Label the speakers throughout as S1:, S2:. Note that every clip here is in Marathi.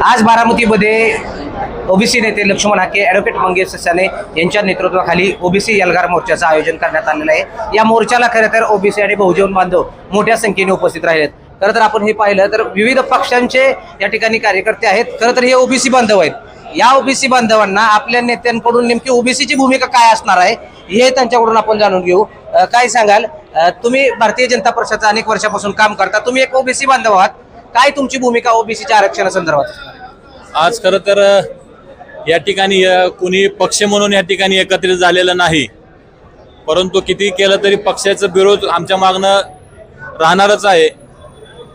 S1: आज बारामतीमध्ये ओबीसी नेते लक्ष्मण हाके, ॲडव्होकेट मंगेश ससाने यांच्या नेतृत्वाखाली ओबीसी एल्गार मोर्चाचं आयोजन करण्यात आलेलं आहे। या मोर्चाला खरं तर ओबीसी आणि बहुजन बांधव मोठ्या संख्येने उपस्थित राहिलेत। खरं तर आपण हे पाहिलं तर विविध पक्षांचे या ठिकाणी कार्यकर्ते आहेत। खरं तर हे ओबीसी बांधव आहेत। या ओबीसी बांधवांना आपल्या नेत्यांकडून नेमकी ओबीसीची भूमिका काय असणार आहे हे त्यांच्याकडून आपण जाणून घेऊ। काय सांगाल, तुम्ही भारतीय जनता पक्षाचं अनेक वर्षापासून काम करता, तुम्ही एक ओबीसी बांधव आहात, काय तुमची भूमिका ओबीसीच्या आरक्षणासंदर्भात?
S2: आज खरं तर या ठिकाणी कुणी पक्ष म्हणून या ठिकाणी एकत्रित झालेलं नाही, परंतु किती केलं तरी पक्षाचा विरोध आमच्या मागणं राहणारच आहे।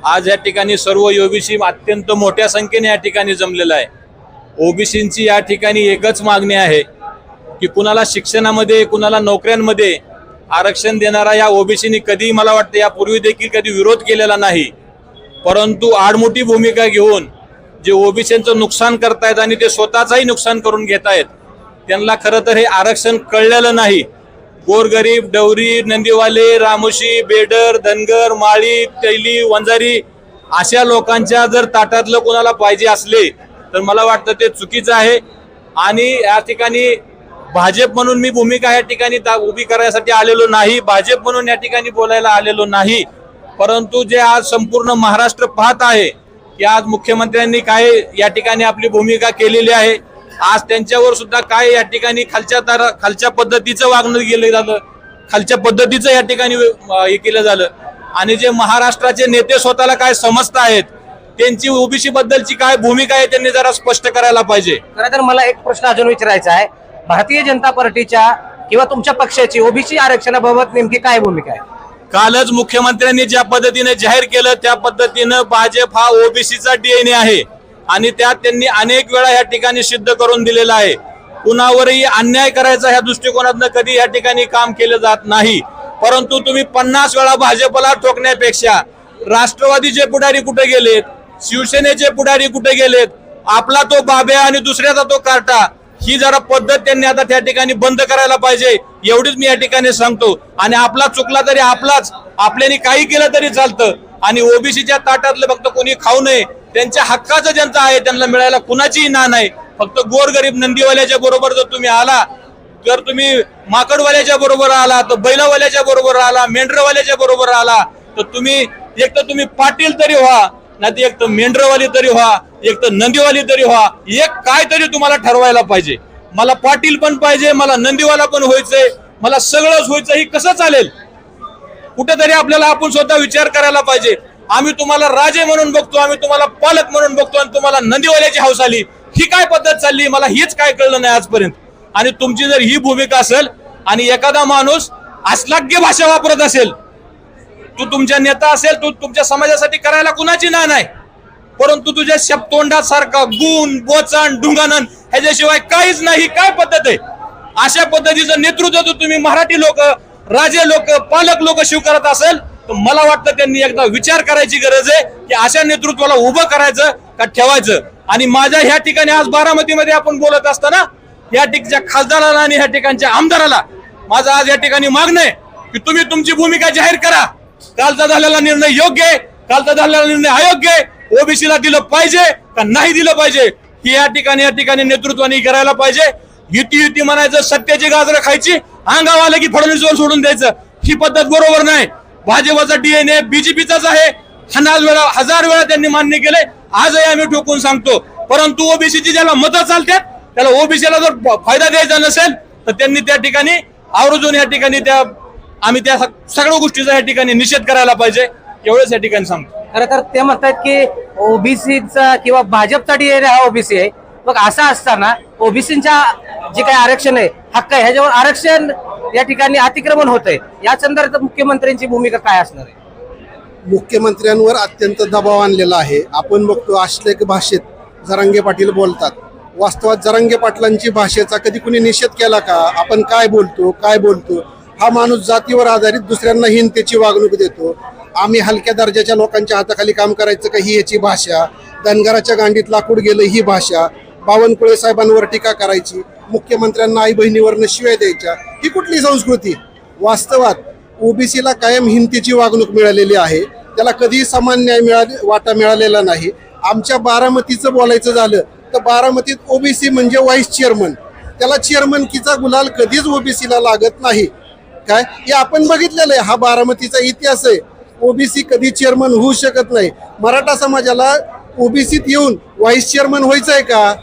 S2: आज या ठिकाणी सर्व ओबीसी अत्यंत मोठ्या संख्येने या ठिकाणी जमलेला आहे। ओबीसींची या ठिकाणी एकच मागणी आहे की कुणाला शिक्षणामध्ये, कुणाला नोकऱ्यांमध्ये आरक्षण देणारा या ओबीसीनी कधी, मला वाटतं यापूर्वी देखील कधी विरोध केलेला नाही, परंतु आडमोठी भूमिका घेऊन जे ओबीसींचं नुकसान करतायत आणि ते स्वतःचंही नुकसान करून घेत आहेत, त्यांना खरं तर हे आरक्षण कळलेलं नाही। गोरगरीब, डवरी, नंदीवाले, रामोशी, बेडर, धनगर, माळी, तैली, वंजारी अशा लोकांच्या जर ताटातलं कोणाला पाहिजे असले तर मला वाटतं ते चुकीचं आहे। आणि या ठिकाणी भाजप म्हणून मी भूमिका या ठिकाणी उभी करायसाठी आलेलो नाही, भाजप म्हणून या ठिकाणी बोलायला आलेलो नाही, परंतु जे आज संपूर्ण महाराष्ट्र पाहत आहे की आज मुख्यमंत्र्यांनी काय या ठिकाणी आपली भूमिका केलेली आहे। आज त्यांच्यावर सुद्धा काय या ठिकाणी खालच्या पद्धतीचं वागणं गेलं झालं, खालच्या पद्धतीचं या ठिकाणी हे केलं झालं। आणि जे महाराष्ट्राचे नेते स्वतःला काय समजत आहेत, त्यांची ओबीसी बद्दलची काय भूमिका आहे त्यांनी जरा स्पष्ट करायला पाहिजे।
S1: खरं तर मला एक प्रश्न अजून विचारायचा आहे, भारतीय जनता पार्टीच्या किंवा तुमच्या पक्षाची ओबीसी आरक्षणाबाबत नेमकी काय भूमिका आहे?
S2: कालच मुख्यमंत्र्यांनी ज्या पद्धतीने जाहीर केलं त्या पद्धतीनं भाजप हा ओबीसीचा डीएनए आहे आणि त्यात त्यांनी अनेक वेळा या ठिकाणी सिद्ध करून दिलेला आहे। कुणावरही अन्याय करायचा ह्या दृष्टिकोनातनं कधी या ठिकाणी काम केलं जात नाही, परंतु तुम्ही 50 वेळा भाजपला ठोकण्यापेक्षा राष्ट्रवादीचे पुढारी कुठे गेलेत, शिवसेनेचे पुढारी कुठे गेलेत, आपला तो बाब्या आणि दुसऱ्याचा तो कार्टा, ही जरा पद्धत त्यांनी आता त्या ठिकाणी बंद करायला पाहिजे, एवढीच मी या ठिकाणी सांगतो। आणि आपला चुकला तरी आपलाच, आपल्याने काही केलं तरी चालतं आणि ओबीसीच्या ताटातलं फक्त कोणी खाऊ नये, त्यांच्या हक्काचं ज्यांचं आहे त्यांना मिळायला कुणाचीही ना नाही। फक्त गोरगरीब नंदीवाल्याच्या बरोबर जर तुम्ही आला, जर तुम्ही माकडवाल्याच्या बरोबर आला, तर बैलवाल्याच्या बरोबर आला, मेंढरवाल्याच्या बरोबर आला, तर तुम्ही एक तर तुम्ही पाटील तरी व्हा, नाही एक तर मेंढरवाली तरी व्हा, एक तर नंदीवाली तरी व्हा, एक काय तरी तुम्हाला ठरवायला पाहिजे। मला पाटील पण पाहिजे, मला नंदीवाला पण व्हायचंय, मला सगळंच व्हायचं, ही कसं चालेल? कुठेतरी आपल्याला आपण स्वतः विचार करायला पाहिजे। आम्ही तुम्हाला राजे म्हणून बघतो, आम्ही तुम्हाला पालक म्हणून बघतो आणि तुम्हाला नंदीवाल्याची हौस आली, ही काय पद्धत चालली? मला हीच काय कळलं नाही आजपर्यंत। आणि तुमची जर ही भूमिका असेल आणि एखादा माणूस अश्लाघ्य भाषा वापरत असेल, तू तुमच्या नेता असेल, तू तुमच्या समाजासाठी करायला कुणाची ना नाही, परंतु तुझ्या शब्दतोंडासारखा गुण, बोचान, ढुंगानन ह्याच्याशिवाय काहीच नाही, काय पद्धत आहे? अशा पद्धतीचं नेतृत्व जर तुम्ही मराठी लोक, राजे लोक, पालक लोक स्वीकारत असेल तर मला वाटतं त्यांनी एकदा विचार करायची गरज आहे की अशा नेतृत्वाला उभं करायचं का ठेवायचं। आणि माझ्या ह्या ठिकाणी आज बारामतीमध्ये आपण बोलत असताना या ठिकाणच्या खासदाराला आणि ह्या ठिकाणच्या आमदाराला माझं आज या ठिकाणी मागणं आहे की तुम्ही तुमची भूमिका जाहीर करा। कालचा झालेला निर्णय योग्य आहे, कालचा झालेला निर्णय अयोग्य आहे, ओबीसीला दिलं पाहिजे का नाही दिलं पाहिजे, ही या ठिकाणी नेतृत्वाने करायला पाहिजे। युती म्हणायचं, सत्याची गाजरं खायची, अंगावर आलं की फडणवीसवर सोडून द्यायचं, ही पद्धत बरोबर नाही। भाजपचा डीएनए बीजेपीचाच आहे, हजार वेळा त्यांनी मान्य केलंय, आजही आम्ही ठोकून सांगतो, परंतु ओबीसीची ज्याला मतं चालतात त्याला ओबीसीला जर फायदा द्यायचा नसेल तर त्यांनी त्या ठिकाणी आवर्जून या ठिकाणी आम्ही त्या सगळ्या गोष्टीचा या ठिकाणी निषेध करायला पाहिजे, एवढंच या ठिकाणी सांगतो।
S1: खरं तर ते म्हणतात की ओबीसीचा किंवा भाजपचा डीएनए हा ओबीसी आहे, मग असं असताना ओबीसीच्या जे काही आरक्षण आहे, हक्क आहे, ह्याच्यावर आरक्षण या ठिकाणी अतिक्रमण होत आहे, या संदर्भात मुख्यमंत्र्यांची भूमिका काय असणार आहे?
S3: मुख्यमंत्र्यांवर अत्यंत दबाव आणलेला आहे। आपण बघतो अश्लील भाषेत जरांगे पाटील बोलतात, वास्तवात जरांगे पाटलांची भाषेचा कधी कुणी निषेध केला का? आपण काय बोलतो? हा माणूस जातीवर आधारित दुसऱ्यांना हिंसेची वागणूक देतो। आम्ही हलक्या दर्जाच्या लोकांच्या हाताखाली काम करायचं का, ही याची भाषा। धनगराच्या गांडीत लाकूड गेलं, ही भाषा। बावनकुळे साहेबांवर टीका करायची, मुख्यमंत्र्यांना आई बहिणीवरनं शिव्या द्यायच्या, ही कुठली संस्कृती? वास्तवात ओबीसीला कायम हिंसेची वागणूक मिळालेली आहे, त्याला कधीही समान न्याय वाटा मिळालेला नाही। आमच्या बारामतीचं बोलायचं झालं तर बारामतीत ओबीसी म्हणजे व्हाईस चेअरमन, त्याला चेअरमनकीचा गुलाल कधीच ओबीसीला लागत नाही. काय हे आपण बघितलेलं आहे, हा बारामतीचा इतिहास आहे. ओबीसी कधी चेअरमन होऊ शकत नाही. मराठा समाजाला ओबीसीत येऊन व्हाईस चेअरमन व्हायचं आहे का,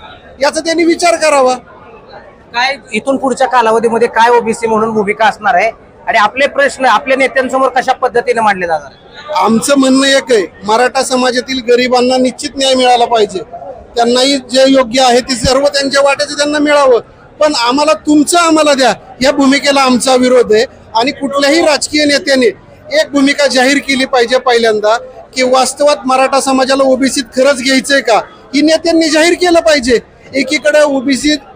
S3: याचा त्यांनी विचार करावा.
S1: काय इथून पुढच्या कालावधीमध्ये काय ओबीसी म्हणून भूमिका असणार आहे आणि आपले प्रश्न आपल्या नेत्यांसमोर कशा पद्धतीने मांडले जाणार?
S3: आमचं म्हणणं एक आहे, मराठा समाजातील गरिबांना निश्चित न्याय मिळाला पाहिजे. त्यांनाही जे योग्य आहे ते सर्व त्यांच्या वाट्याचं त्यांना मिळावं. पण आम्हाला तुमचं आम्हाला द्या, या भूमिकेला आमचा विरोध आहे. आणि कुठल्याही राजकीय नेत्याने एक भूमिका जाहीर केली पाहिजे पहिल्यांदा, की वास्तवात मराठा समाजाला ओबीसीत खरंच घ्यायचंय का, ही नेत्यांनी जाहीर केलं पाहिजे. एकीकडे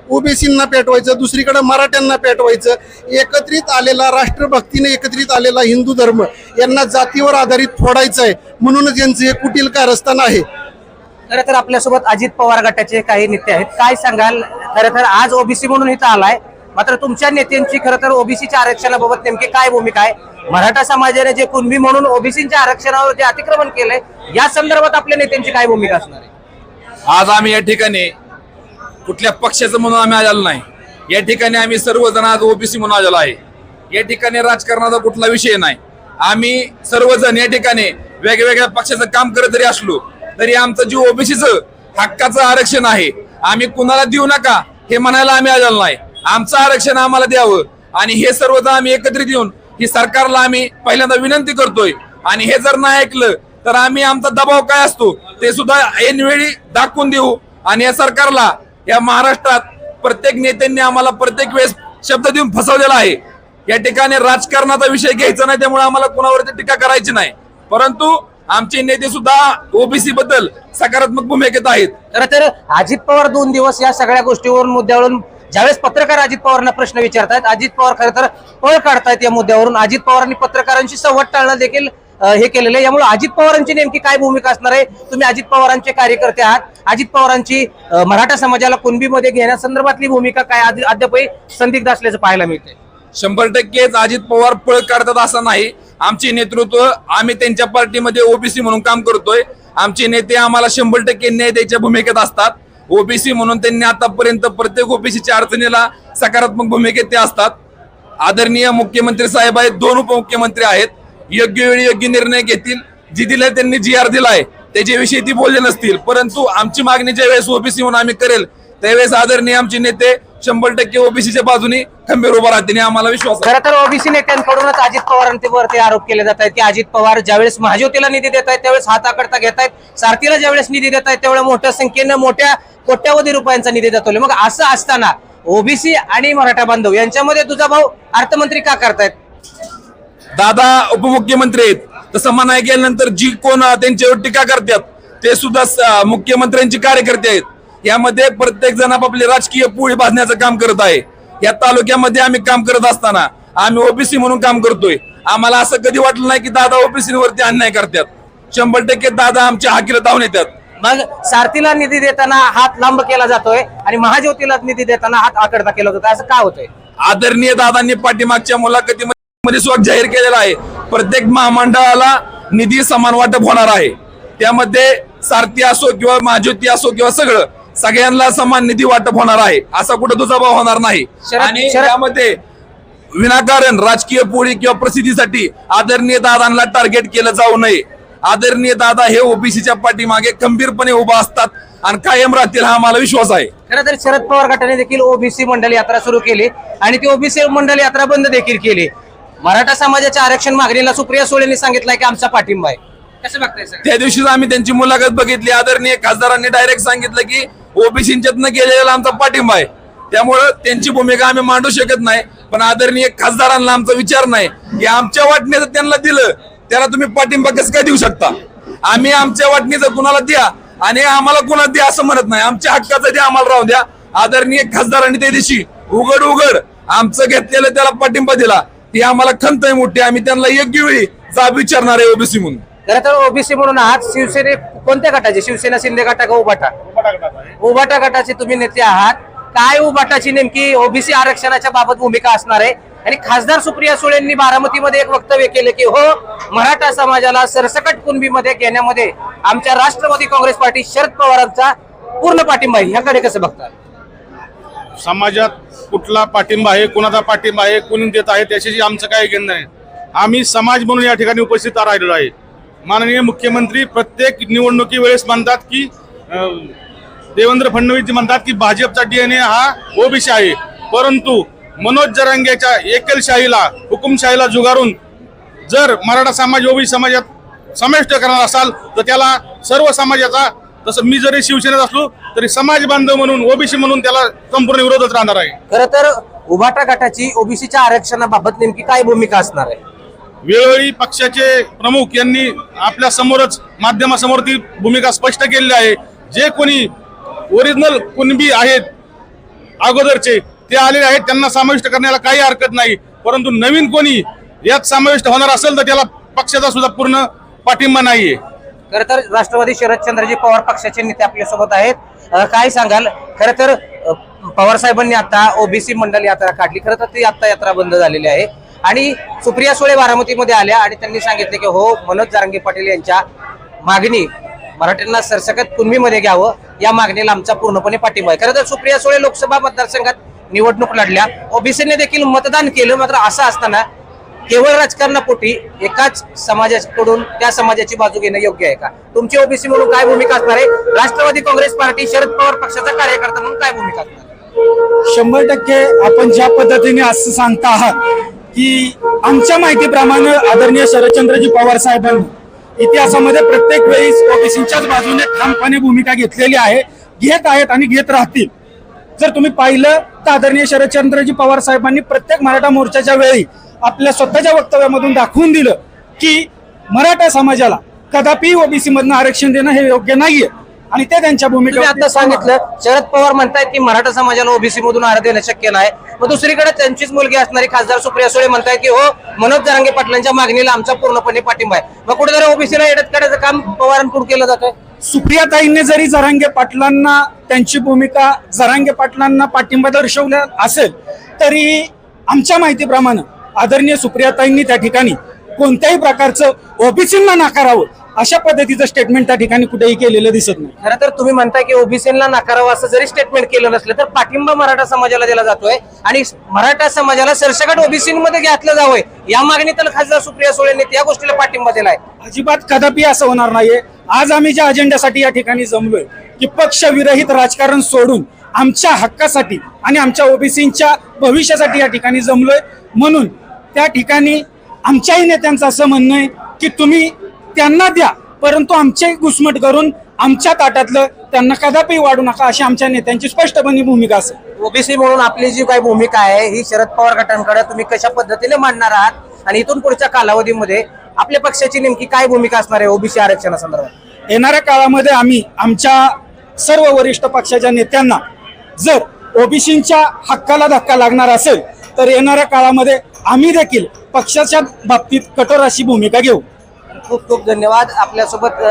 S3: ओबीसींना पेटवायचं, दुसरीकडे मराठ्यांना पेटवायचं. एकत्रित आलेला राष्ट्रभक्तीने एकत्रित आलेला हिंदू धर्म यांना जातीवर आधारित फोडायचं आहे, म्हणूनच यांचं हे कुटील कारस्थान आहे.
S1: खरं तर आपल्यासोबत अजित पवार गटाचे काही नेते आहेत. काय सांगाल, खरं तर आज ओबीसी म्हणून इथं आलाय, मात्र तुमच्या नेत्यांची खरं तर ओबीसीच्या आरक्षणाबाबत नेमकी काय भूमिका आहे? मराठा समाजाने जे कुणबी म्हणून ओबीसीच्या आरक्षणावर जे अतिक्रमण केलंय, या संदर्भात आपल्या नेत्यांची काय भूमिका असणार आहे?
S4: आज आम्ही या ठिकाणी कुठल्या पक्षाचं म्हणून आम्ही आलेलो नाही. या ठिकाणी आम्ही सर्वजण आज ओबीसी म्हणून आलेलो आहे. या ठिकाणी राजकारणाचा कुठला विषय नाही. आम्ही सर्वजण या ठिकाणी वेगवेगळ्या पक्षाचं काम करत जरी असलो तरी आमचं जे ओबीसीचं हक्काचं आरक्षण आहे, आम्ही कुणाला देऊ नका हे म्हणायला आम्ही आलेलो नाही. आमचं आरक्षण आम्हाला द्यावं आणि हे सर्वजण आम्ही एकत्रित येऊन ही सरकारला आम्ही पहिल्यांदा विनंती करतोय. आणि हे जर नाही ऐकलं तर आम्ही आमचा दबाव काय असतो ते सुद्धा ऐनवेळी दाखवून देऊ. आणि या सरकारला, या महाराष्ट्रात प्रत्येक नेत्यांनी आम्हाला प्रत्येक वेळेस शब्द देऊन फसवलेला आहे. या ठिकाणी राजकारणाचा विषय घ्यायचा नाही, त्यामुळे आम्हाला कोणावरती टीका करायची नाही. परंतु आमचे नेते सुद्धा ओबीसी बद्दल सकारात्मक भूमिकेत आहेत.
S1: खरं तर अजित पवार 2 दिवस या सगळ्या गोष्टीवरून मुद्द्यावरून ज्यावेळेस पत्रकार अजित पवारांना प्रश्न विचारतात, अजित पवार खरं तर पळ काढतायत या मुद्द्यावरून. अजित पवारांनी पत्रकारांशी संवाद टाळणं देखील हे केलेलं आहे. यामुळे अजित पवारांची नेमकी काय भूमिका असणार आहे? तुम्ही अजित पवारांचे कार्यकर्ते आहात. अजित पवारांची मराठा समाजाला कुणबीमध्ये घेण्यासंदर्भातली भूमिका काय अद्यापही संदिग्ध असल्याचं पाहायला मिळते.
S4: 100% अजित पवार पळ काढतात असं नाही. आमचे नेतृत्व, आम्ही त्यांच्या पार्टीमध्ये ओबीसी म्हणून काम करतोय. आमचे नेते आम्हाला 100% न्याय द्यायच्या भूमिकेत असतात. ओबीसी म्हणून त्यांनी आतापर्यंत प्रत्येक ओबीसीच्या अडचणीला सकारात्मक भूमिकेत ते असतात. आदरणीय मुख्यमंत्री साहेब आहेत, 2 उपमुख्यमंत्री आहेत. योग्य वेळी योग्य निर्णय घेतील. जी दिलाय त्यांनी GR दिलाय त्याच्याविषयी ती बोलले नसतील, परंतु आमची मागणी ज्या वेळेस ओबीसी म्हणून आम्ही करेल त्यावेळेस आदरणीय आमचे नेते 100% ओबीसीच्या बाजूने खंबीर उभा राहतील, आम्हाला विश्वास आहे.
S1: खरं तर ओबीसी नेत्यांकडूनच अजित पवारांवरती आरोप केले जात आहेत की अजित पवार ज्यावेळेस महाज्योतीला निधी देत आहेत त्यावेळेस हाताकडता घेत आहेत, सारथीला ज्यावेळेस निधी देत आहेत त्यावेळेस मोठ्या संख्येनं मोठ्या कोट्यावधी रुपयांचा निधी जातोय. मग असं असताना ओबीसी आणि मराठा बांधव यांच्यामध्ये तुझा भाऊ अर्थमंत्री का करतायत?
S4: दादा उपमुख्यमंत्री आहेत, तसं म्हणाय गेल्यानंतर जी कोण त्यांच्यावर टीका करतात ते सुद्धा मुख्यमंत्र्यांचे कार्यकर्ते आहेत. यामध्ये प्रत्येक जण आपापली राजकीय पोळी भाजण्याचं काम करत आहे. या तालुक्यामध्ये आम्ही काम करत असताना आम्ही ओबीसी म्हणून काम करतोय. आम्हाला असं कधी वाटलं नाही की दादा ओबीसीवरती अन्याय करतात. 100% दादा आमच्या हाकीला धावून येतात.
S1: मग सारथीला निधी देताना हात लांब केला जातोय आणि महाज्योतीला निधी देताना हात आकडता केला जातोय, असं का होतंय?
S4: आदरणीय दादांनी पाठीमागच्या मुलाखतीमध्ये स्वतः जाहीर केलेला आहे, प्रत्येक महामंडळाला निधी समान वाटप होणार आहे. त्यामध्ये सारथी असो किंवा महाज्योती असो किंवा सगळ्यांना समान निधी वाटप होणार आहे. असा कुठं दुजाभाव होणार नाही. आणि त्यामध्ये विनाकारण राजकीय पोळी किंवा प्रसिद्धीसाठी आदरणीय दादांना टार्गेट केलं जाऊ नये. आदरणीय दादा हे ओबीसीच्या पाठीमागे खंबीरपणे उभा असतात आणि कायम राहतील, हा आम्हाला विश्वास आहे.
S1: खरं तर शरद पवार गटाने देखील ओबीसी मंडल यात्रा सुरू केली आणि ती ओबीसी मंडल यात्रा बंद देखील केली. मराठा समाजाच्या आरक्षण मागणीला सुप्रिया सुळेंनी सांगितलंय की आमचा पाठिंबा आहे. कसं बघताय सर?
S4: त्या दिवशीच आम्ही त्यांची मुलाखत बघितली. आदरणीय खासदारांनी डायरेक्ट सांगितलं की ओबीसीच्यातनं गेलेला आमचा पाठिंबा आहे. त्यामुळं त्यांची भूमिका आम्ही मांडू शकत नाही. पण आदरणीय खासदारांना आमचा विचार नाही की आमच्या वाटणीचं त्यांना दिलं त्याला तुम्ही पाठिंबा कसं काय देऊ शकता. आम्ही आमच्या वाटणीचं कुणाला द्या आणि आम्हाला कुणाला द्या असं म्हणत नाही. आमच्या हक्काचं द्या, आम्हाला राहू द्या. आदरणीय खासदारांनी त्या दिवशी उघड आमचं घेतलेलं त्याला पाठिंबा दिला, ती आम्हाला खंत आहे मोठी. आम्ही त्यांना योग्य वेळी जाब विचारणार आहे ओबीसी म्हणून.
S1: खरं तर ओबीसी म्हणून आहात. शिवसेने कोणत्या गटाचे? शिवसेना शिंदे गटा का उबाटा? उबाटा गटाचे तुम्ही नेते आहात. काय उबाटाची नेमकी ओबीसी आरक्षणाच्या बाबत भूमिका असणार आहे? आणि खासदार सुप्रिया सुळेंनी बारामतीमध्ये एक वक्तव्य केलं की हो, मराठा समाजाला सरसकट कुणबीमध्ये घेण्यामध्ये आमच्या राष्ट्रवादी काँग्रेस पार्टी शरद पवारांचा पूर्ण पाठिंबा आहे, ह्याकडे कसं बघता?
S5: समाजात कुठला पाठिंबा आहे, कुणाचा पाठिंबा आहे, कोणी देत आहे त्याच्याशी आमचं काही घेणं नाही. आम्ही समाज म्हणून या ठिकाणी उपस्थित राहिलेलो आहे. माननीय मुख्यमंत्री प्रत्येक निवडणुकी वेळेस म्हणतात की देवेंद्र फडणवीस म्हणतात की भाजपचा DNA हा ओबीसी आहे, परंतु मनोज जरांगेच्या एकलशाहीला हुकुमशाहीला जुगारून जर मराठा समाज ओबीसी समाजात समाविष्ट करणार असाल तर त्याला सर्व समाजाचा, तसं मी जरी शिवसेनेत असलो तरी समाज बांधव म्हणून ओबीसी म्हणून त्याला संपूर्ण विरोधच राहणार आहे.
S1: खरं तर उभाटा गटाची ओबीसीच्या आरक्षणाबाबत नेमकी काय भूमिका असणार आहे?
S5: वेळोवेळी पक्षाचे प्रमुख यांनी आपल्या समोरच माध्यमासमोर ती भूमिका स्पष्ट केलेली आहे. जे कोणी ओरिजिनल कुणबी आहेत अगोदरचे ते आलेले आहेत, त्यांना समाविष्ट करण्याला काही हरकत नाही, परंतु नवीन कोणी यात समाविष्ट होणार असेल तर त्याला पक्षाचा सुद्धा पूर्ण पाठिंबा नाहीये.
S1: खरं तर राष्ट्रवादी शरदचंद्रजी पवार पक्षाचे नेते आपल्यासोबत आहेत. काय सांगाल? खरं तर पवार साहेबांनी आता ओबीसी मंडल यात्रा काढली. खरं तर ती आता यात्रा बंद झालेली आहे आणि सुप्रिया सुळे बारामतीमध्ये आल्या आणि त्यांनी सांगितले की हो, मनोज जरांगे पाटील यांच्या मागणी मराठ्यांना सरसकट कुणबीमध्ये घ्यावं या मागणीला आमचा पूर्णपणे पाठिंबा आहे. खरं तर सुप्रिया सुळे लोकसभा मतदारसंघात निवडणूक लढल्या, ओबीसीने देखील मतदान केलं. मात्र असं असताना केवळ राजकारणापोटी एकाच समाजाकडून त्या समाजाची बाजू घेणं योग्य आहे का? तुमची ओबीसी म्हणून काय भूमिका असणार आहे? राष्ट्रवादी काँग्रेस पार्टी शरद पवार पक्षाचा कार्यकर्ता म्हणून काय भूमिका असणार?
S6: 100% आपण ज्या पद्धतीने असं सांगता आहात की आमच्या माहितीप्रमाणे आदरणीय शरदचंद्रजी पवार साहेबांनी इतिहासामध्ये प्रत्येक वेळी ओबीसीच्याच बाजूने ठामपणे भूमिका घेतलेली आहे, घेत आहेत आणि घेत राहतील. जर तुम्ही पाहिलं तर आदरणीय शरदचंद्रजी पवार साहेबांनी प्रत्येक मराठा मोर्चाच्या वेळी आपल्या स्वतःच्या वक्तव्यामधून दाखवून दिलं की मराठा समाजाला कदापि ओबीसी मधनं आरक्षण देणं हे योग्य नाहीये आणि ते त्यांच्या
S1: तुम्ही आता
S6: भूमिका
S1: सांगितलं शरद पवार म्हणतायत की मराठा समाजाला ओबीसी मधून आरक्षण देणं शक्य नाही. मग दुसरीकडे त्यांचीच मुलगी असणारी खासदार सुप्रिया सुळे म्हणतायत की हो, मनोज जरांगे पाटलांच्या मागणीला आमचा पूर्णपणे पाठिंबा आहे. मग कुठेतरी ओबीसीला एडत काढायचं काम पवारांकडून केलं जातंय.
S6: सुप्रियाताईंनी जरी जरांगे पाटलांना त्यांची भूमिका जरांगे पाटलांना पाठिंबा दर्शवला असेल तरी आमच्या माहितीप्रमाणे आदरणीय सुप्रियाताईंनी त्या ठिकाणी कोणत्याही प्रकारचं ओबीसींना नाकारावं अशा पद्धतीचं स्टेटमेंट त्या ठिकाणी कुठेही केलेलं दिसत नाही.
S1: खरं तर तुम्ही म्हणताय की ओबीसीला नाकारावं असं जरी स्टेटमेंट केलं नसलं तर पाठिंबा मराठा समाजाला दिला जातोय आणि मराठा समाजाला सरसकट ओबीसीमध्ये घेतलं जावंय या मागणीत खासदार सुप्रिया सुळेंनी त्या गोष्टीला पाठिंबा दिलाय.
S6: अजिबात कदापि असं होणार नाहीये. आज आम्ही ज्या अजेंड्यासाठी या ठिकाणी जमलोय की पक्षविरहित राजकारण सोडून आमच्या हक्कासाठी आणि आमच्या ओबीसींच्या भविष्यासाठी या ठिकाणी जमलोय. म्हणून त्या ठिकाणी आमच्याही नेत्यांचं असं म्हणणं आहे की तुम्ही त्यांना द्या, परंतु आमचे घुसमट करून आमच्या ताटातलं त्यांना कदापि वाढू नका, अशी आमच्या नेत्यांची स्पष्टपणे भूमिका असेल.
S1: ओबीसी म्हणून आपली जी काही भूमिका आहे ही शरद पवार गटांकडे तुम्ही कशा पद्धतीने मांडणार आहात आणि इथून पुढच्या कालावधीमध्ये आपल्या पक्षाची नेमकी काय भूमिका असणार आहे ओबीसी आरक्षणासंदर्भात?
S6: येणाऱ्या काळामध्ये आम्ही आमच्या सर्व वरिष्ठ पक्षाच्या नेत्यांना जर ओबीसींच्या हक्काला धक्का लागणार असेल तर येणाऱ्या काळामध्ये आम्ही देखील पक्षाच्या बाबतीत कठोर अशी भूमिका घेऊ.
S1: खूप खूप धन्यवाद. आपल्यासोबत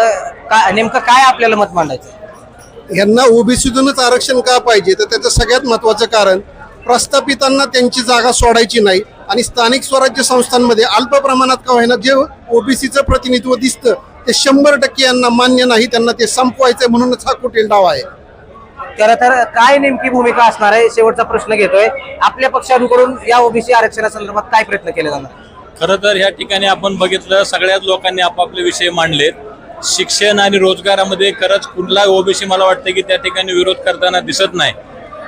S1: नेमकं काय आपल्याला मत मांडायचं?
S3: यांना ओबीसीतूनच आरक्षण का पाहिजे तर त्याचं सगळ्यात महत्वाचं कारण प्रस्थापितांना त्यांची जागा सोडायची नाही आणि स्थानिक स्वराज्य संस्थांमध्ये अल्प प्रमाणात का होईना जे ओबीसीचं प्रतिनिधित्व दिसतं ते 100% यांना मान्य नाही, त्यांना ते संपवायचंय म्हणूनच हा कुटील डाव आहे.
S1: खरं तर काय नेमकी भूमिका असणार आहे शेवटचा प्रश्न घेतोय. आपल्या पक्षांकडून या ओबीसी आरक्षणासंदर्भात काय प्रयत्न केले जाणार?
S2: खरं तर ह्या ठिकाणी आपण बघितलं सगळ्याच लोकांनी आपापले विषय मांडलेत. शिक्षण आणि रोजगारामध्ये खरंच कुठला ओबीसी मला वाटतं की त्या ठिकाणी विरोध करताना दिसत नाही,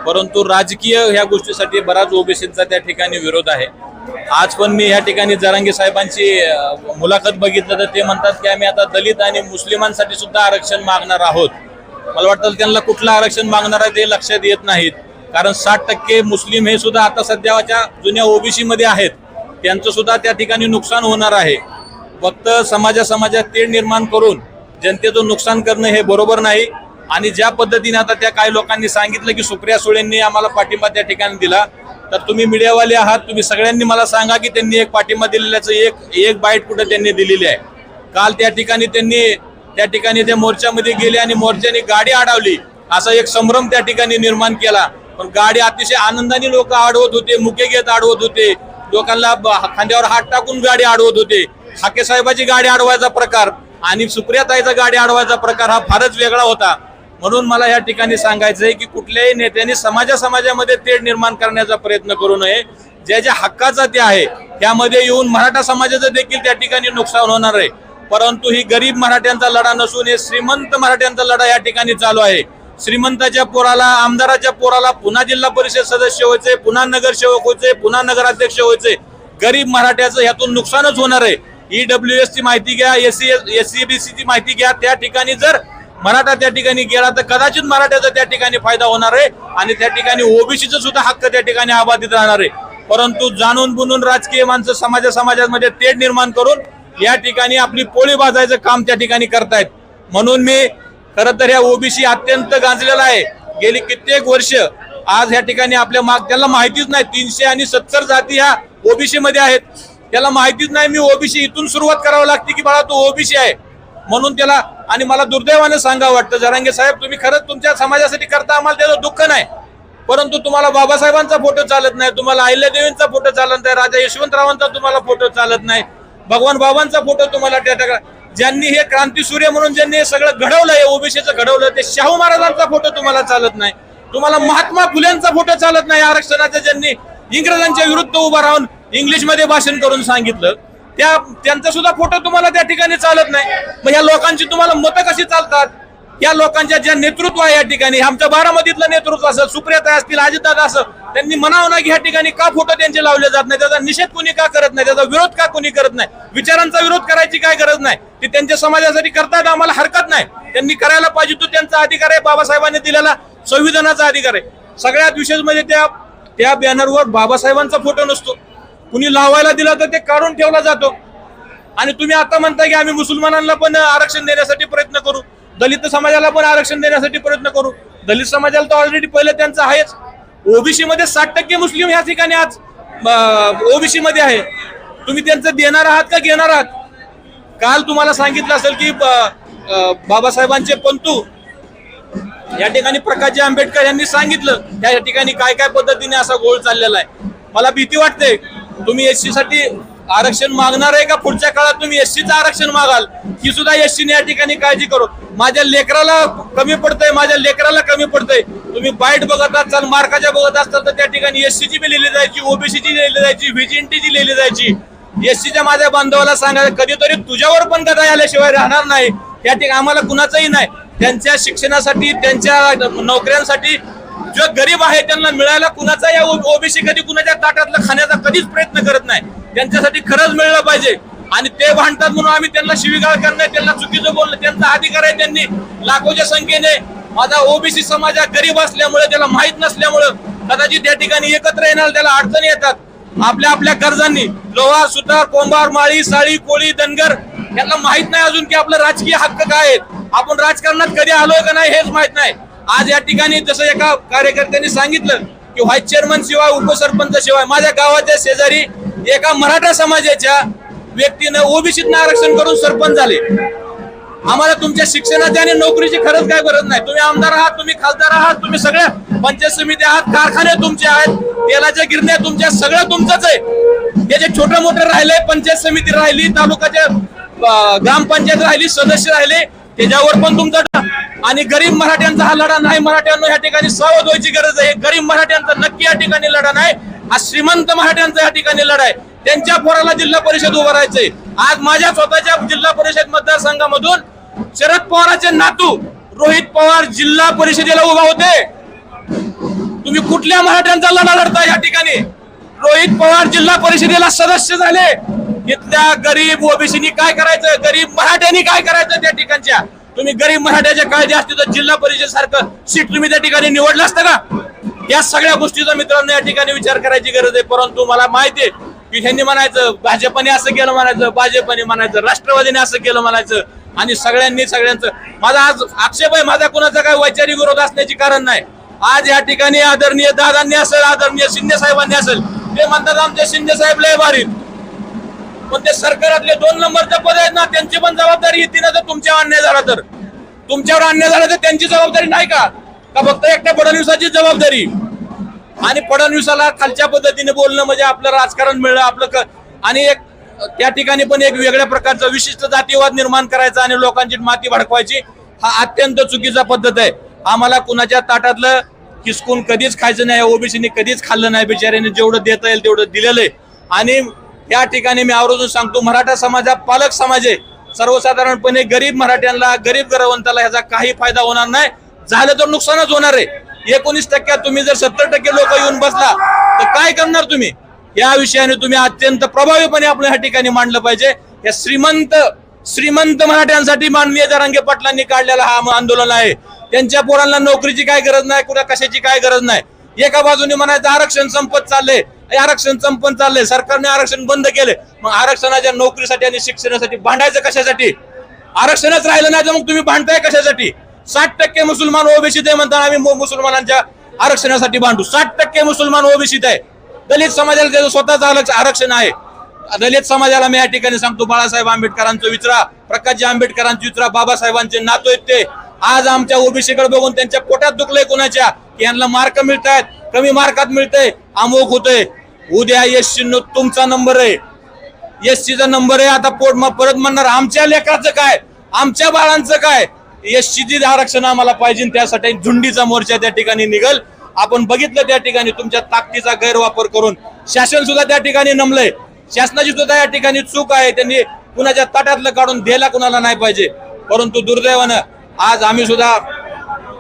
S2: परंतु राजकीय ह्या गोष्टीसाठी बराच ओबीसीचा त्या ठिकाणी विरोध आहे. आज पण मी ह्या ठिकाणी जरांगे साहेबांची मुलाखत बघितलं तर ते म्हणतात की आम्ही आता दलित आणि मुस्लिमांसाठी सुद्धा आरक्षण मागणार आहोत. मला वाटतं त्यांना कुठलं आरक्षण मागणार आहे ते लक्षात येत नाहीत, कारण 60% मुस्लिम हे सुद्धा आता सध्याच्या जुन्या ओबीसी मध्ये आहेत, त्यांचं सुद्धा त्या ठिकाणी नुकसान होणार आहे. फक्त समाजात तेढ निर्माण करून जनतेचं नुकसान करणं हे बरोबर नाही. आणि ज्या पद्धतीने आता त्या काही लोकांनी सांगितलं की सुप्रिया सुळेंनी आम्हाला पाठिंबा त्या ठिकाणी दिला, तर तुम्ही मीडियावाले आहात, तुम्ही सगळ्यांनी मला सांगा की त्यांनी एक पाठिंबा दिलेल्याचं एक बाईट कुठे त्यांनी दिलेली आहे. काल त्या ठिकाणी त्या मोर्चामध्ये गेले आणि मोर्चाने गाडी अडवली, असा एक संभ्रम त्या ठिकाणी निर्माण केला. पण गाडी अतिशय आनंदाने लोक अडवत होते, मुके घेत अडवत होते, लोकांना खांद्यावर हात टाकून गाडी अडवत होते. हाके साहेबाची गाडी अडवायचा प्रकार आणि सुप्रियाताईचा गाडी अडवायचा प्रकार हा फारच वेगळा होता. म्हणून मला या ठिकाणी सांगायचंय की कुठल्याही नेत्यांनी समाजामध्ये तेढ निर्माण करण्याचा प्रयत्न करू नये. ज्या हक्काचा ते आहे त्यामध्ये येऊन मराठा समाजाचं देखील त्या ठिकाणी नुकसान होणार आहे. परंतु ही गरीब मराठ्यांचा लढा नसून हे श्रीमंत मराठ्यांचा लढा या ठिकाणी चालू आहे. श्रीमंताच्या पोराला, आमदाराच्या पोराला पुन्हा जिल्हा परिषद सदस्य व्हायचे, पुन्हा नगरसेवक व्हायचे, पुन्हा नगराध्यक्ष व्हायचे. गरीब मराठ्याचं ह्यातून नुकसानच होणार आहे. EWS ची माहिती घ्या, SCBC ची माहिती घ्या. त्या ठिकाणी जर मराठा त्या ठिकाणी गेला तर कदाचित मराठ्याचा त्या ठिकाणी फायदा होणार आहे आणि त्या ठिकाणी ओबीसीचा सुद्धा हक्क त्या ठिकाणी अबाधित राहणार आहे. परंतु जाणून बुनून राजकीय माणसं समाजामध्ये तेढ निर्माण करून या ठिकाणी आपली पोळी भाजायचं काम त्या ठिकाणी करतायत. म्हणून मी खरं तर या ओबीसी अत्यंत गांजलेला आहे. गेली कित्येक वर्ष आज या ठिकाणी आपल्या त्याला माहितीच नाही 370 जाती ह्या ओबीसी मध्ये आहेत. त्याला माहितीच नाही मी ओबीसी इथून सुरुवात करावी लागते की बाळा तू ओबीसी आहे म्हणून त्याला. आणि मला दुर्दैवाने सांगावं वाटतं जरांगे साहेब, तुम्ही खरंच तुमच्या समाजासाठी करता, आम्हाला त्याचं दुःख नाही. परंतु तुम्हाला बाबासाहेबांचा फोटो चालत नाही, तुम्हाला अहिल्यादेवींचा फोटो चालत नाही, राजा यशवंतरावांचा तुम्हाला फोटो चालत नाही, भगवान बाबांचा फोटो तुम्हाला त्या ज्यांनी हे क्रांतीसूर्य म्हणून ज्यांनी हे सगळं घडवलंय, ओबीसीचं घडवलं, ते शाहू महाराजांचा फोटो तुम्हाला चालत नाही. तुम्हाला महात्मा फुलेंचा फोटो चालत नाही. आरक्षणाचा ज्यांनी इंग्रजांच्या विरुद्ध उभा राहून इंग्लिशमध्ये भाषण करून सांगितलं त्यांचा सुद्धा फोटो तुम्हाला त्या ठिकाणी चालत नाही. मग या लोकांची तुम्हाला मतं कशी चालतात? या लोकांच्या ज्या नेतृत्व आहे या ठिकाणी, आमच्या बारामतीतलं नेतृत्व असं, सुप्रियाताई असतील, अजितदादा असं, त्यांनी म्हणावं ना की ह्या ठिकाणी का फोटो त्यांचे लावले जात नाही, त्याचा निषेध कोणी का करत नाही, त्याचा विरोध का कोणी करत नाही, विचारांचा विरोध करायची काय गरज नाही. ते त्यांच्या समाजासाठी करतात, आम्हाला हरकत नाही. त्यांनी करायला पाहिजे, तो त्यांचा अधिकार आहे, बाबासाहेबांनी दिलेला संविधानाचा अधिकार आहे. सगळ्यात विशेष म्हणजे त्या बॅनरवर बाबासाहेबांचा फोटो नसतो. कुणी लावायला दिला तर ते काढून ठेवला जातो. आणि तुम्ही आता म्हणता की आम्ही मुसलमानांना पण आरक्षण देण्यासाठी प्रयत्न करू, दलित समाजाला पण आरक्षण देण्यासाठी प्रयत्न करू. दलित समाजाला तर ऑलरेडी पहिलं त्यांचं आहेच. ओबीसी मध्ये 60% मुस्लिम ह्या ठिकाणी आज ओबीसी मध्ये आहे. तुम्ही त्यांचं देणार आहात का घेणार आहात? काल तुम्हाला सांगितलं असेल की बाबासाहेबांचे पंतू या ठिकाणी प्रकाशजी आंबेडकर यांनी सांगितलं त्या ठिकाणी काय काय पद्धतीने असा गोळ चाललेला आहे. मला भीती वाटते, तुम्ही एससी साठी आरक्षण मागणार आहे का पुढच्या काळात तुम्ही एससीचं आरक्षण मागाल ही सुद्धा एससीने या ठिकाणी काळजी करू. माझ्या लेकराला कमी पडतंय, माझ्या लेकराला कमी पडतंय. तुम्ही बाईट बघत असाल, मार्काच्या बघत असाल तर त्या ठिकाणी एससीची बी लिहिली जायची, ओबीसीची लिहिली जायची, व्हीजीएनटीची लिहिली जायची. एससीच्या माझ्या बांधवाला सांगायला कधीतरी तुझ्यावर पण गदा आल्याशिवाय राहणार नाही. त्या ठिकाणी आम्हाला कुणाचंही नाही. त्यांच्या शिक्षणासाठी, त्यांच्या नोकऱ्यांसाठी जो गरीब आहे त्यांना मिळायला कुणाचा या ओबीसी कधी कुणाच्या ताटातलं खाण्याचा कधीच प्रयत्न करत नाही. त्यांच्यासाठी खरंच मिळलं पाहिजे. आणि ते भांडतात म्हणून आम्ही त्यांना शिवीगाळ करणं, त्यांना चुकीचं बोलणं त्यांचा अधिकार आहे. त्यांनी लाखोच्या संख्येने माझा ओबीसी समाज गरीब असल्यामुळे, त्याला माहित नसल्यामुळे कदाचित त्या ठिकाणी एकत्र येणार त्याला अडचणी येतात. आपल्या आपल्या कर्जांनी लोहार, सुतार, कोंभार, माळी, साळी, कोळी, धनगर यांना माहित नाही अजून की आपलं राजकीय हक्क काय आहेत, आपण राजकारणात कधी आलोय का नाही हेच माहित नाही. आज या ठिकाणी जसं एका कार्यकर्त्यांनी सांगितलं की व्हाईस चेअरमन शिवाय, उपसरपंच शिवाय, माझ्या गावाच्या शेजारी एका मराठा समाजाच्या व्यक्तीनं ओबीसीतनं आरक्षण करून सरपंच झाले. आम्हाला तुमच्या शिक्षणाची आणि नोकरीची खरंच काय गरज नाही. तुम्ही आमदार आहात, तुम्ही खासदार आहात, तुम्ही सगळ्या पंचायत समिती आहात, कारखाने तुमचे आहेत, तेलाच्या गिरण्या तुमच्या, सगळं तुमचंच आहे. हे जे छोटं मोठं राहिले, पंचायत समिती राहिली, तालुक्याच्या ग्रामपंचायत राहिली, सदस्य राहिले, त्याच्यावर पण तुमचा. आणि गरीब मराठ्यांचा हा लढा नाही. मराठ्यांना या ठिकाणी सावध व्हायची गरज आहे. गरीब मराठ्यांचा नक्की या ठिकाणी लढा नाही, हा श्रीमंत मराठ्यांचा या ठिकाणी लढा आहे. त्यांच्या पोराला जिल्हा परिषद उभं राहायचंय. आज माझ्या स्वतःच्या जिल्हा परिषद मतदारसंघामधून शरद पवारांचे नातू रोहित पवार जिल्हा परिषदेला उभा होते. तुम्ही कुठल्या मराठ्यांचा लढा लढता या ठिकाणी? रोहित पवार जिल्हा परिषदेला सदस्य झाले. इथल्या गरीब ओबीसीनी काय करायचं, गरीब मराठ्यांनी काय करायचं त्या ठिकाणच्या? तुम्ही गरीब मराठ्याच्या काळजी असते तर जिल्हा परिषद सारखं सीट तुम्ही त्या ठिकाणी निवडलं असतं का? या सगळ्या गोष्टीचा मित्रांनो या ठिकाणी विचार करायची गरज आहे. परंतु मला माहिती आहे की ह्यांनी म्हणायचं भाजपने असं केलं म्हणायचं, भाजपने म्हणायचं, राष्ट्रवादीने असं केलं म्हणायचं, आणि सगळ्यांचं. माझा आज आक्षेप आहे, माझा कोणाचा काही वैचारिक विरोध असण्याची कारण नाही. आज या ठिकाणी आदरणीय दादांनी असेल, आदरणीय शिंदे साहेबांनी असेल, ते म्हणतात आमचे शिंदे साहेब लय भारी, पण ते सरकारातले 2 नंबरचे पद आहेत ना, त्यांची पण जबाबदारी येते ना. जर तुमच्यावर अन्याय झाला तर, तुमच्यावर अन्याय झाला तर त्यांची जबाबदारी नाही का फक्त एकट्या फडणवीसाची जबाबदारी? आणि फडणवीसाला खालच्या पद्धतीने बोलणं म्हणजे आपलं राजकारण मिळलं आपलं आणि एक त्या ठिकाणी पण एक वेगळ्या प्रकारचा विशिष्ट जातीवाद निर्माण करायचा आणि लोकांची माती भडकवायची हा अत्यंत चुकीचा पद्धत आहे. आम्हाला कुणाच्या ताटातलं किसकून कधीच खायचं नाही. ओबीसीने कधीच खाल्लं नाही. बिचाऱ्याने जेवढं देता येईल तेवढं दिलेलं आहे. आणि या ठिकाणी मी आवर्जून सांगतो, मराठा समाज हा पालक समाज आहे. सर्वसाधारणपणे गरीब मराठ्यांना, गरीब गरवंताला ह्याचा काही फायदा होणार नाही. झालं तर नुकसानच होणार आहे. 19% तुम्ही जर 70% लोक येऊन बसला तर काय करणार तुम्ही? या विषयाने तुम्ही अत्यंत प्रभावीपणे आपल्या ह्या ठिकाणी मांडलं पाहिजे. या श्रीमंत मराठ्यांसाठी माननीय जरांगे पाटलांनी काढलेला हा आंदोलन आहे. त्यांच्या पोरांना नोकरीची काय गरज नाही, कुठं कशाची काय गरज नाही. एका बाजूने म्हणायचं आरक्षण संपत चाललंय, आरक्षण संपत चाललंय, सरकारने आरक्षण बंद केले. मग आरक्षणाच्या नोकरीसाठी आणि शिक्षणासाठी भांडायचं कशासाठी? आरक्षणच राहिलं नाही तर मग तुम्ही भांडताय कशासाठी? 60% मुसलमान ओबीसीत आहे म्हणताना आम्ही मुसलमानांच्या आरक्षणासाठी भांडू. 60% मुसलमान ओबीसीत आहे. दलित समाजाला त्याचं स्वतःच आरक्षण आहे. दलित समाजाला मी या ठिकाणी सांगतो, बाळासाहेब आंबेडकरांचं विचारा, प्रकाशजी आंबेडकरांचं विचारा, बाबासाहेबांचे नातू आहेत ते. आज आमच्या ओबीसीकडे बघून त्यांच्या पोटात दुखलंय कोणाच्या की यांना मार्क मिळतायत, कमी मार्कात मिळतंय, अमोक होतंय. उद्या एससी तुमचा नंबर आहे, एससीचा नंबर आहे. आता परत म्हणणार आमच्या लेकराचं काय, आमच्या बाळांचं काय? एससीची आरक्षण आम्हाला पाहिजे. त्यासाठी झुंडीचा मोर्चा त्या ठिकाणी निघल. आपण बघितलं त्या ठिकाणी तुमच्या ताकदीचा गैरवापर करून शासन सुद्धा त्या ठिकाणी नमलंय. शासनाची सुद्धा या ठिकाणी चूक आहे. त्यांनी कुणाच्या ताटातलं काढून द्यायला कुणाला नाही पाहिजे. परंतु दुर्दैवानं आज आम्ही सुद्धा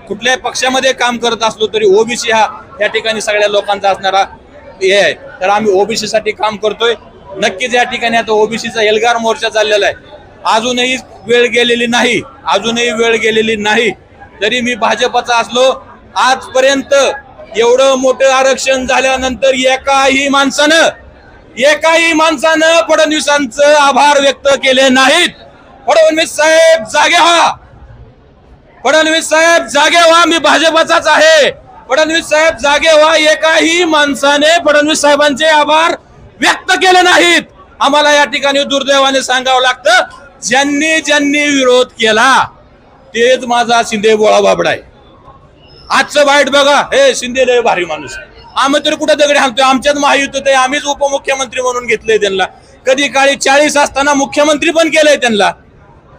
S2: कुठल्याही पक्षामध्ये काम करत असलो तरी ओबीसी हा या ठिकाणी सगळ्या लोकांचा असणारा हे आहे. तर आम्ही ओबीसी साठी काम करतोय. नक्कीच या ठिकाणी आता ओबीसीचा एल्गार मोर्चा चाललेला आहे. अजूनही वेळ गेलेली नाही, अजूनही वेळ गेलेली नाही. तरी मी भाजपचा असलो, आजपर्यंत एवढं मोठं आरक्षण झाल्यानंतर एकाही माणसानं फडणवीसांचं आभार व्यक्त केले नाहीत. फडणवीस साहेब जागे व्हा, फडणवीस साहेब जागे व्हा. मी भाजपचाच आहे. फडणवीस साहेब जागे व्हा. एकाही माणसाने फडणवीस साहेबांचे आभार व्यक्त केले नाहीत. आम्हाला या ठिकाणी दुर्दैवाने सांगावं लागतं, ज्यांनी विरोध केला तेच माझा शिंदे बोळा बाबडा आहे. आजचं वाईट बघा, हे शिंदे लय भारी माणूस. आम्ही तर कुठे दगडे हाणतोय, आमच्याच महायुतीत आहे. आम्हीच उपमुख्यमंत्री म्हणून घेतलंय त्यांना. कधी काळी 40 असताना मुख्यमंत्री पण केलंय त्यांना.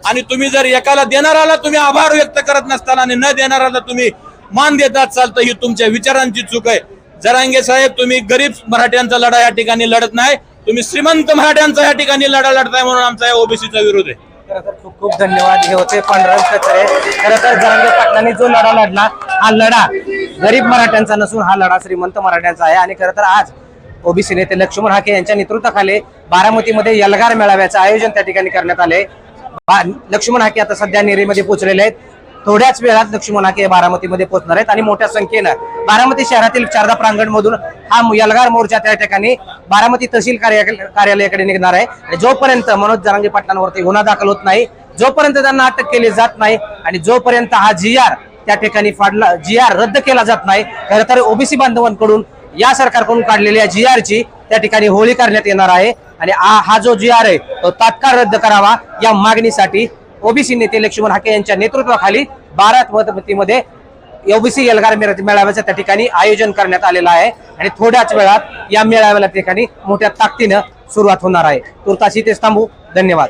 S2: आणि तुम्ही जर एकाला देणाराला तुम्ही आभार व्यक्त करत नसताना आणि न देणाराला तुम्ही मान देतात चालतं, ही तुमच्या विचारांची चूक आहे. जरांगे साहेब, तुम्ही गरीब मराठ्यांचा लढा या ठिकाणी लढत नाही, तुम्ही श्रीमंत मराठ्यांचा या ठिकाणी लढा लढताय. म्हणून आमचा ओबीसीचा विरोध आहे.
S1: खरं तर खूप खूप धन्यवाद. हे होते पांडुरंग कचरे. खरं तर जरांगे पाटलांनी जो लढा लढला, हा लढा गरीब मराठ्यांचा नसून हा लढा श्रीमंत मराठ्यांचा आहे. आणि खरं तर आज ओबीसी नेते लक्ष्मण हाके यांच्या नेतृत्वाखाली बारामतीमध्ये एल्गार मेळाव्याचं आयोजन त्या ठिकाणी करण्यात आले. लक्ष्मण हाके आता सध्या नेरीमध्ये पोहोचलेले आहेत. थोड्याच वेळात लक्ष्मण हाके बारामतीमध्ये पोहोचणार आहेत आणि मोठ्या संख्येनं बारामती शहरातील शारदा प्रांगण मधून हा एल्गार मोर्चा त्या ठिकाणी बारामती तहसील कार्यालयाकडे निघणार आहे. आणि जोपर्यंत मनोज जरांगे पाटलांवरती गुन्हा दाखल होत नाही, जोपर्यंत त्यांना अटक केली जात नाही आणि जोपर्यंत हा GR त्या ठिकाणी GR रद्द केला जात नाही, खरं तर ओबीसी बांधवांकडून या सरकारकडून काढलेल्या GR ची त्या ठिकाणी होळी करण्यात येणार आहे. आणि हा जो GR आहे तो तात्काळ रद्द करावा या मागणीसाठी ओबीसी नेते लक्ष्मण हाके यांच्या नेतृत्वाखाली बारामतीमध्ये ओबीसी एल्गार मेळाव्याचं त्या ठिकाणी आयोजन करण्यात आलेलं आहे. आणि थोड्याच वेळात या मेळाव्याला ठिकाणी मोठ्या ताकदीनं सुरुवात होणार आहे. तुर्तास इथेच थांबू. धन्यवाद.